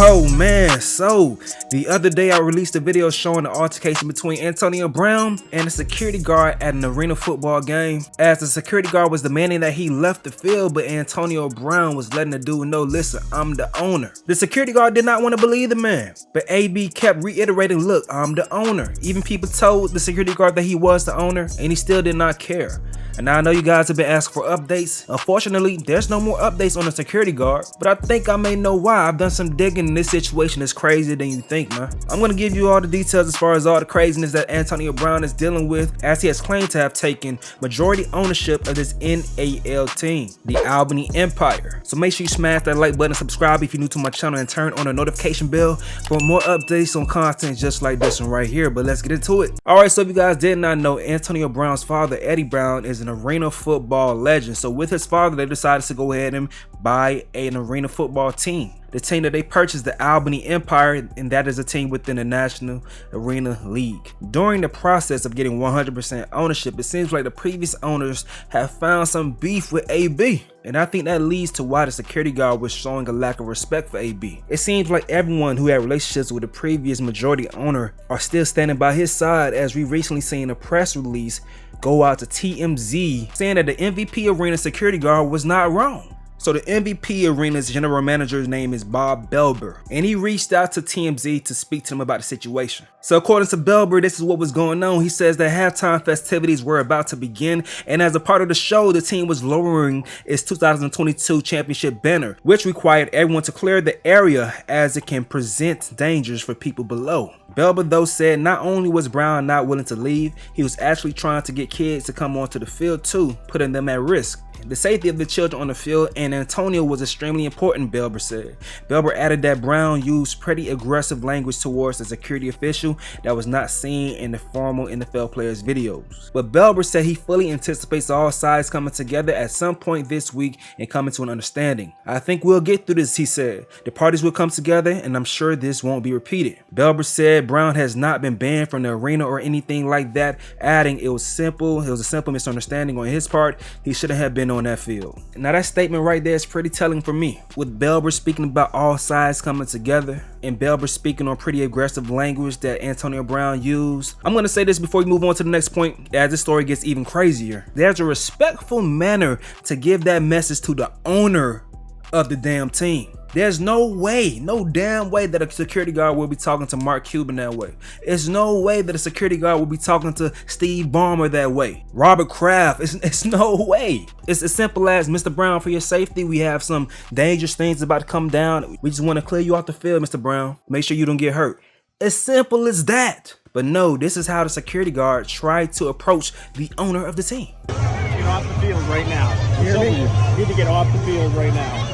Oh man, so the other day I released a video showing the altercation between Antonio Brown and a security guard at an arena football game, as the security guard was demanding that he left the field, but Antonio Brown was letting the dude know, listen, I'm the owner. The security guard did not want to believe the man, but AB kept reiterating, look, I'm the owner. Even people told the security guard that he was the owner, and he still did not care. And now I know you guys have been asking for updates. Unfortunately, there's no more updates on the security guard, but I think I may know why. I've done some digging and this situation is crazier than you think, man. I'm gonna give you all the details as far as all the craziness that Antonio Brown is dealing with, as he has claimed to have taken majority ownership of this NAL team, the Albany Empire. So make sure you smash that like button, subscribe if you're new to my channel, and turn on the notification bell for more updates on content just like this one right here. But let's get into it. Alright, so if you guys did not know, Antonio Brown's father, Eddie Brown, is an arena football legend. So with his father, they decided to go ahead and buy an arena football team. The team that they purchased, the Albany Empire, and that is a team within the National Arena League. During the process of getting 100% ownership, it seems like the previous owners have found some beef with AB. And I think that leads to why the security guard was showing a lack of respect for AB. It seems like everyone who had relationships with the previous majority owner are still standing by his side, as we recently seen a press release go out to TMZ saying that the MVP Arena security guard was not wrong. So the MVP Arena's general manager's name is Bob Belber, and he reached out to TMZ to speak to them about the situation. So according to Belber, this is what was going on. He says that halftime festivities were about to begin, and as a part of the show, the team was lowering its 2022 championship banner, which required everyone to clear the area as it can present dangers for people below. Belber though said not only was Brown not willing to leave, he was actually trying to get kids to come onto the field too, putting them at risk. The safety of the children on the field and Antonio was extremely important, Belber said. Belber added that Brown used pretty aggressive language towards the security official that was not seen in the formal NFL players' videos. But Belber said he fully anticipates all sides coming together at some point this week and coming to an understanding. I think we'll get through this, he said. The parties will come together and I'm sure this won't be repeated. Belber said Brown has not been banned from the arena or anything like that, adding it was a simple misunderstanding on his part. He shouldn't have been on that field. Now that statement right there is pretty telling for me, with Belber speaking about all sides coming together and Belber speaking on pretty aggressive language that Antonio Brown used. I'm going to say this before we move on to the next point, as this story gets even crazier. There's a respectful manner to give that message to the owner of the damn team. There's no way, no damn way that a security guard will be talking to Mark Cuban that way. There's no way that a security guard will be talking to Steve Ballmer that way. Robert Kraft, it's no way. It's as simple as, Mr. Brown, for your safety, we have some dangerous things about to come down. We just want to clear you off the field, Mr. Brown. Make sure you don't get hurt. As simple as that. But no, this is how the security guard tried to approach the owner of the team. Get off the field right now. You need to get off the field right now.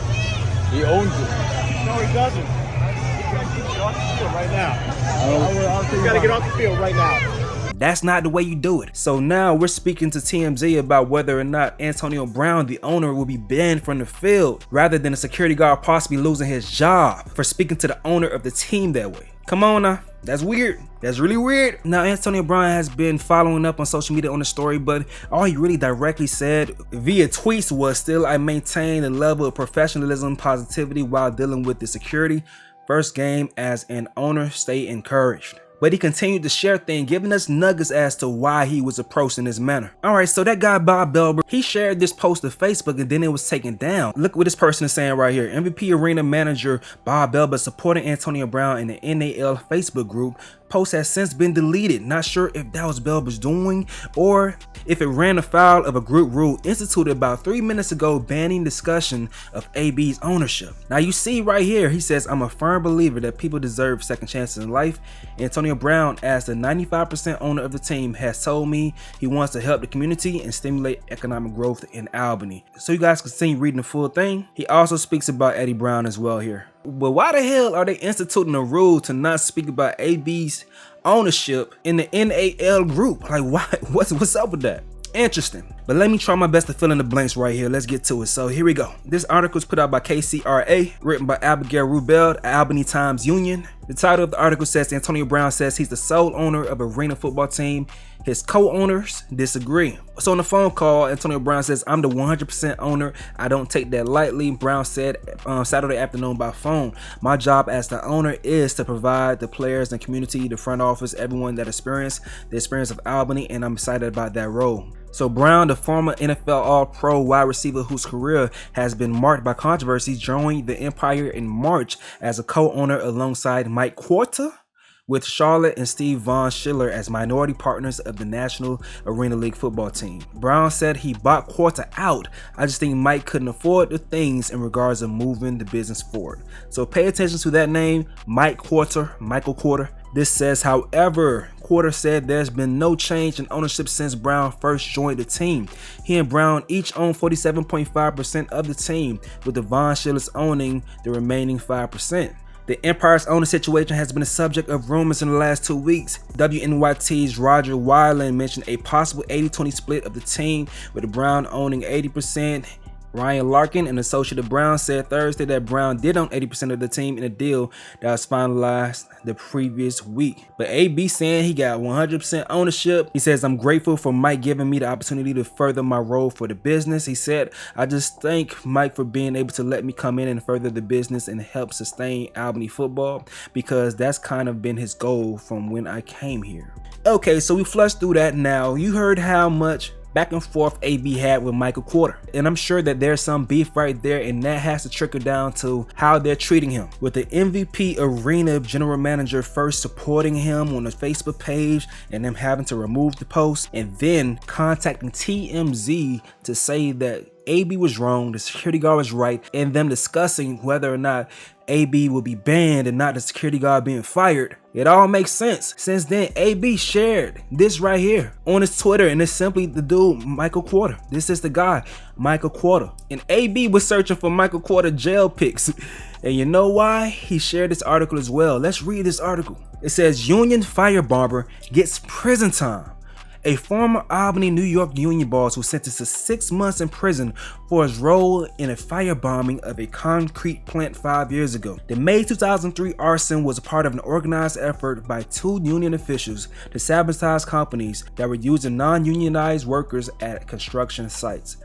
He owns it. No, he doesn't. You gotta get off the field right now. You gotta get off the field right now. That's not the way you do it. So now we're speaking to TMZ about whether or not Antonio Brown, the owner, will be banned from the field, rather than a security guard possibly losing his job for speaking to the owner of the team that way. Come on now. That's weird. That's really weird. Now, Antonio Brown has been following up on social media on the story, but all he really directly said via tweets was, still I maintain a level of professionalism, positivity while dealing with the security. First game as an owner, stay encouraged. But he continued to share things, giving us nuggets as to why he was approached in this manner. Alright, so that guy Bob Belber, he shared this post to Facebook and then it was taken down. Look what this person is saying right here. MVP Arena manager Bob Belber supporting Antonio Brown in the NAL Facebook group. Post has since been deleted. Not sure if that was Belber's doing or if it ran afoul of a group rule instituted about 3 minutes ago banning discussion of AB's ownership. Now you see right here, he says, I'm a firm believer that people deserve second chances in life. Antonio Brown, as the 95% owner of the team, has told me he wants to help the community and stimulate economic growth in Albany. So you guys continue reading the full thing. He also speaks about Eddie Brown as well here. But why the hell are they instituting a rule to not speak about AB's ownership in the NAL group? Like, why? What's up with that? Interesting. But let me try my best to fill in the blanks right here. Let's get to it. So here we go. This article is put out by KCRA, written by Abigail Rubel, Albany Times Union. The title of the article says Antonio Brown says he's the sole owner of an arena football team. His co-owners disagree. So on the phone call, Antonio Brown says, "I'm the 100% owner. I don't take that lightly." Brown said Saturday afternoon by phone, "My job as the owner is to provide the players and community, the front office, everyone that experience the experience of Albany, and I'm excited about that role." So Brown, the former NFL All-Pro wide receiver whose career has been marked by controversy, joined the Empire in March as a co-owner alongside Mike Quarta, with Charlotte and Steve Von Schiller as minority partners of the National Arena League football team. Brown said he bought Quarta out. "I just think Mike couldn't afford the things in regards of moving the business forward." So pay attention to that name, Mike Quarta, Michael Quarta. This says, however, Quarta said there's been no change in ownership since Brown first joined the team. He and Brown each own 47.5% of the team, with the Von Schillers owning the remaining 5%. The Empire's owner situation has been a subject of rumors in the last 2 weeks. WNYT's Roger Weiland mentioned a possible 80-20 split of the team, with Brown owning 80%. Ryan Larkin, an associate of Brown, said Thursday that Brown did own 80% of the team in a deal that was finalized the previous week. But AB saying he got 100% ownership. He says, "I'm grateful for Mike giving me the opportunity to further my role for the business." He said, "I just thank Mike for being able to let me come in and further the business and help sustain Albany football, because that's kind of been his goal from when I came here." Okay, so we flushed through that now. You heard how much back and forth AB had with Michael Quarta, and I'm sure that there's some beef right there, and that has to trickle down to how they're treating him, with the MVP Arena general manager first supporting him on the Facebook page and them having to remove the post, and then contacting TMZ to say that AB was wrong, the security guard was right, and them discussing whether or not AB will be banned and not the security guard being fired. It all makes sense. Since then, AB shared this right here on his Twitter, and it's simply the dude, Michael Quarta. This is the guy, Michael Quarta. And AB was searching for Michael Quarta jail pics. And you know why? He shared this article as well. Let's read this article. It says, "Union firebomber gets prison time." A former Albany, New York union boss was sentenced to 6 months in prison for his role in a firebombing of a concrete plant 5 years ago. The May 2003 arson was a part of an organized effort by 2 union officials to sabotage companies that were using non-unionized workers at construction sites.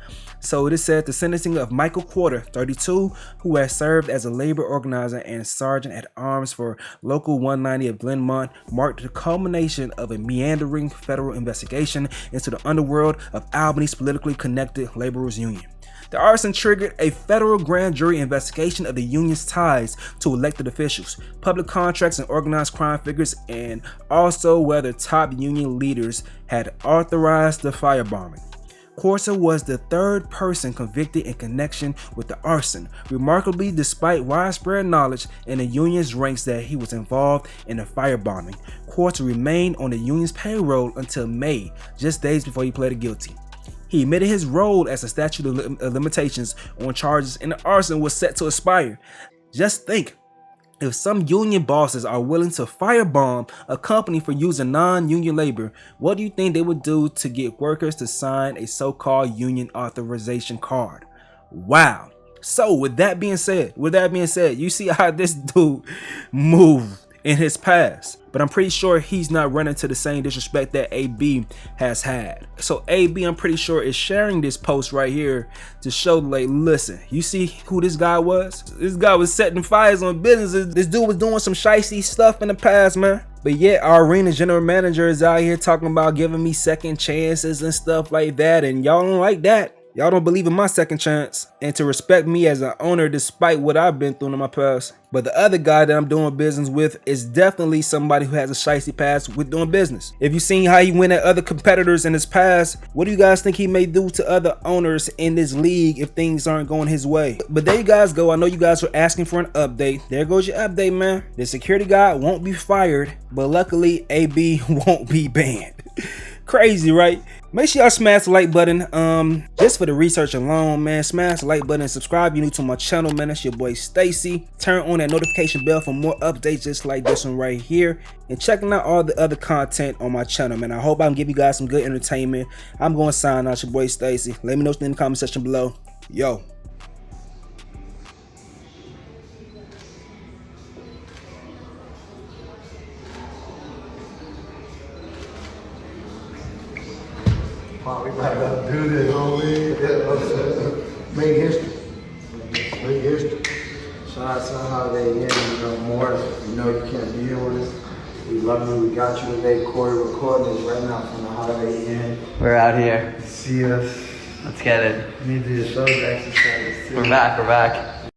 So it is said the sentencing of Michael Quarta, 32, who has served as a labor organizer and sergeant at arms for Local 190 of Glenmont, marked the culmination of a meandering federal investigation into the underworld of Albany's politically connected laborers union. The arson triggered a federal grand jury investigation of the union's ties to elected officials, public contracts, and organized crime figures, and also whether top union leaders had authorized the firebombing. Quarta was the 3rd person convicted in connection with the arson. Remarkably, despite widespread knowledge in the union's ranks that he was involved in the firebombing, Quarta remained on the union's payroll until May, just days before he pleaded guilty. He admitted his role as a statute of limitations on charges in the arson was set to expire. Just think, if some union bosses are willing to firebomb a company for using non-union labor, what do you think they would do to get workers to sign a so-called union authorization card? Wow. So with that being said, you see how this dude moved in his past. But I'm pretty sure he's not running to the same disrespect that AB has had. So AB, I'm pretty sure, is sharing this post right here to show, like, listen, you see who this guy was? This guy was setting fires on businesses. This dude was doing some shicey stuff in the past, man. But yet our arena general manager is out here talking about giving me second chances and stuff like that, and y'all don't like that. Y'all don't believe in my second chance and to respect me as an owner despite what I've been through in my past. But the other guy that I'm doing business with is definitely somebody who has a shicey past with doing business. If you've seen how he went at other competitors in his past, what do you guys think he may do to other owners in this league if things aren't going his way? But there you guys go. I know you guys were asking for an update. There goes your update, man. The security guard won't be fired, but luckily AB won't be banned. Crazy, right? Make sure y'all smash the like button. Just for the research alone, man. Smash the like button and subscribe. You're new to my channel, man. That's your boy Stacy. Turn on that notification bell for more updates just like this one right here. And checking out all the other content on my channel, man. I hope I can give you guys some good entertainment. I'm going to sign out. Your boy Stacy. Let me know in the comment section below. Yo. We about to do this, homie. Make history. Make history. Shout out to Holiday Inn, you know, more. You know you can't be here with us. We love you. We got you today. Corey recording this right now from the Holiday Inn. We're out here. See us. Let's get it. We need to do the shoulder exercises too. We're back.